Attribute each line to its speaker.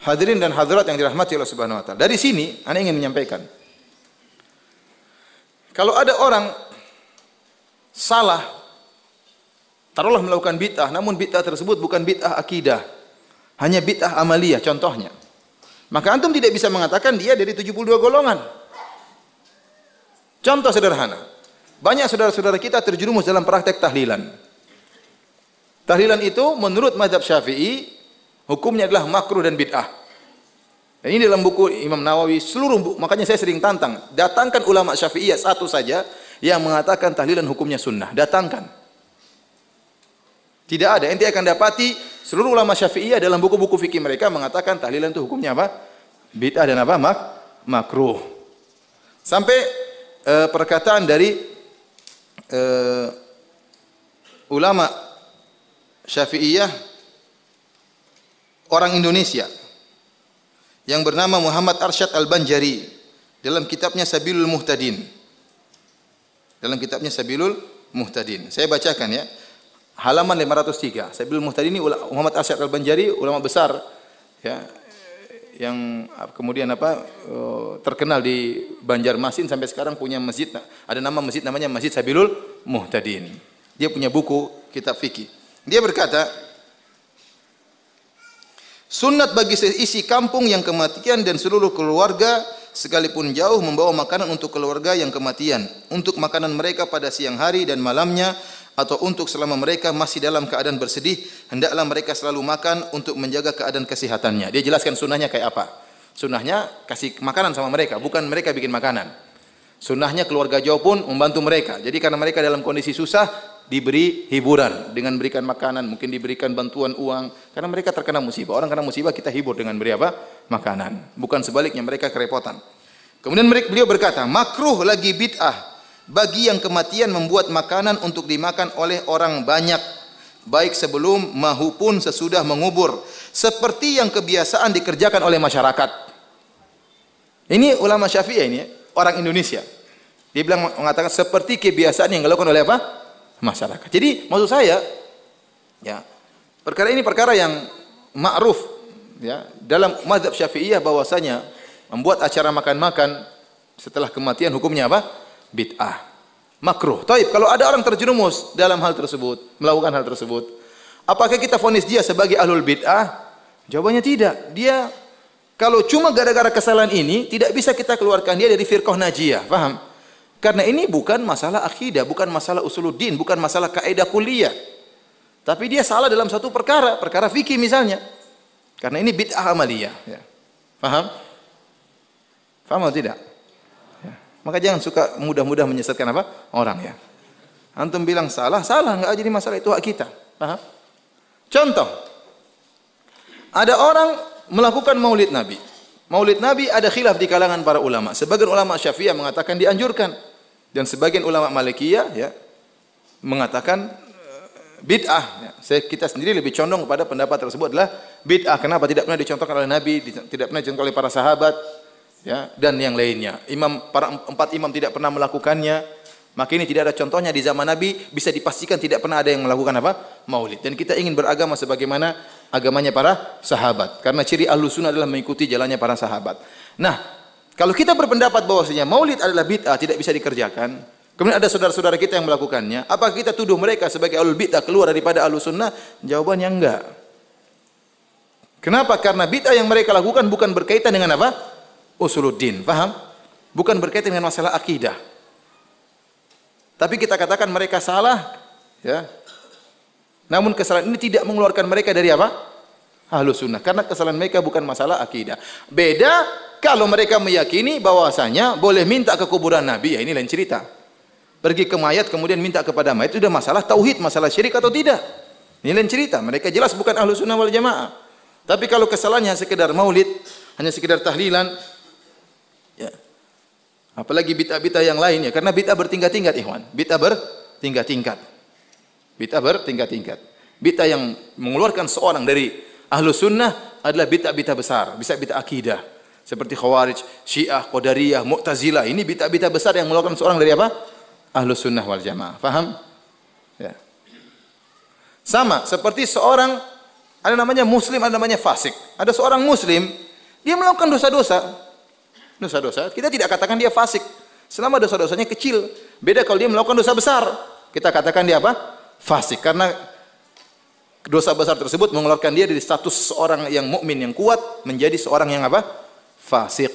Speaker 1: Hadirin dan hadirat yang dirahmati Allah Subhanahu wa taala. Dari sini ana ingin menyampaikan, kalau ada orang salah, taruhlah melakukan bid'ah, namun bid'ah tersebut bukan bid'ah akidah, hanya bid'ah amaliyah contohnya, maka antum tidak bisa mengatakan dia dari 72 golongan. Contoh sederhana, banyak saudara-saudara kita terjerumus dalam praktek tahlilan. Tahlilan itu menurut mazhab Syafi'i hukumnya adalah makruh dan bid'ah. Dan ini dalam buku Imam Nawawi makanya saya sering tantang, datangkan ulama Syafi'iyah satu saja yang mengatakan tahlilan hukumnya sunnah, datangkan. Tidak ada, ente akan dapati seluruh ulama Syafi'iyah dalam buku-buku fikih mereka mengatakan tahlilan itu hukumnya apa? Bid'ah dan apa? Makruh. Sampai perkataan dari ulama Syafi'iyah orang Indonesia yang bernama Muhammad Arsyad Al-Banjari dalam kitabnya Sabilul Muhtadin. Dalam kitabnya Sabilul Muhtadin. Saya bacakan ya. Halaman 503. Sabilul Muhtadin ini Muhammad Arsyad Al-Banjari, ulama besar ya, yang kemudian terkenal di Banjarmasin sampai sekarang punya masjid. Ada nama masjid namanya Masjid Sabilul Muhtadin. Dia punya buku kitab fikih. Dia berkata, sunat bagi seisi kampung yang kematian dan seluruh keluarga sekalipun jauh membawa makanan untuk keluarga yang kematian, untuk makanan mereka pada siang hari dan malamnya, atau untuk selama mereka masih dalam keadaan bersedih, hendaklah mereka selalu makan untuk menjaga keadaan kesehatannya. Dia jelaskan sunnahnya kayak apa. Sunnahnya kasih makanan sama mereka, bukan mereka bikin makanan. Sunnahnya keluarga jauh pun membantu mereka. Jadi karena mereka dalam kondisi susah, diberi hiburan dengan berikan makanan, mungkin diberikan bantuan uang. Karena mereka terkena musibah. Orang kena musibah kita hibur dengan beri apa? Makanan. Bukan sebaliknya mereka kerepotan. Kemudian beliau berkata, makruh lagi bid'ah bagi yang kematian membuat makanan untuk dimakan oleh orang banyak, baik sebelum maupun sesudah mengubur, seperti yang kebiasaan dikerjakan oleh masyarakat. Ini ulama Syafi'iyah ini, orang Indonesia. Dia mengatakan seperti kebiasaan yang dilakukan oleh apa? Masyarakat. Jadi maksud saya, ya, perkara ini perkara yang ma'ruf ya dalam mazhab Syafi'iyah bahwasanya membuat acara makan-makan setelah kematian hukumnya apa? Bid'ah. Makruh. Taib, kalau ada orang terjerumus dalam hal tersebut, melakukan hal tersebut, apakah kita vonis dia sebagai ahlul bid'ah? Jawabannya tidak. Dia kalau cuma gara-gara kesalahan ini tidak bisa kita keluarkan dia dari firqah najiyah. Paham? Karena ini bukan masalah akidah, bukan masalah usuluddin, bukan masalah kaidah kuliah. Tapi dia salah dalam satu perkara, perkara fikih misalnya. Karena ini bid'ah amaliyah. Ya. Paham? Paham atau tidak? Ya. Maka jangan suka mudah-mudah menyesatkan apa? Orang ya. Antum bilang salah, enggak jadi masalah, itu hak kita. Paham? Contoh. Ada orang melakukan maulid Nabi. Maulid Nabi ada khilaf di kalangan para ulama. Sebagian ulama Syafi'iyah mengatakan dianjurkan. Dan sebagian ulama Malikiyah ya mengatakan bid'ah. Ya. Kita sendiri lebih condong kepada pendapat tersebut adalah bid'ah. Kenapa? Tidak pernah dicontohkan oleh Nabi, tidak pernah dicontohkan oleh para sahabat, ya, dan yang lainnya. Para empat imam tidak pernah melakukannya. Maka ini tidak ada contohnya di zaman Nabi, bisa dipastikan tidak pernah ada yang melakukan apa? Maulid. Dan kita ingin beragama sebagaimana agamanya para sahabat. Karena ciri Ahlus Sunnah adalah mengikuti jalannya para sahabat. Nah, kalau kita berpendapat bahwasanya maulid adalah bid'ah, tidak bisa dikerjakan, kemudian ada saudara-saudara kita yang melakukannya, apakah kita tuduh mereka sebagai ahlul bid'ah keluar daripada Ahlus Sunnah? Jawabannya enggak. Kenapa? Karena bid'ah yang mereka lakukan bukan berkaitan dengan apa? Usuluddin. Paham? Bukan berkaitan dengan masalah akidah. Tapi kita katakan mereka salah, ya. Namun kesalahan ini tidak mengeluarkan mereka dari apa? Ahlus Sunnah. Karena kesalahan mereka bukan masalah akidah. Beda kalau mereka meyakini bahwasanya boleh minta ke kuburan Nabi, ya ini lain cerita. Pergi ke mayat kemudian minta kepada mayat, itu sudah masalah tauhid, masalah syirik atau tidak. Ini lain cerita. Mereka jelas bukan Ahlus Sunnah wal Jamaah. Tapi kalau kesalahannya sekedar maulid, hanya sekedar tahlilan, ya. Apalagi bid'ah-bid'ah yang lain, ya. Karena bid'ah bertingkat-tingkat, ikhwan. Bid'ah bertingkat-tingkat. Bid'ah bertingkat-tingkat. Bid'ah yang mengeluarkan seorang dari Ahlus Sunnah adalah bid'ah-bid'ah besar, bisa bid'ah akidah. Seperti Khawarij, Syiah, Qadariyah, Mu'tazilah. Ini bid'ah-bid'ah besar yang mengeluarkan seorang dari apa? Ahlus Sunnah wal Jamaah. Paham? Ya. Sama seperti seorang Ada namanya muslim, ada namanya fasik. Ada seorang muslim, dia melakukan dosa-dosa. Dosa-dosa, kita tidak katakan dia fasik. Selama dosa-dosanya kecil. Beda kalau dia melakukan dosa besar. Kita katakan dia apa? Fasik. Karena dosa besar tersebut mengeluarkan dia dari status seorang yang mukmin yang kuat menjadi seorang yang apa? Fasik.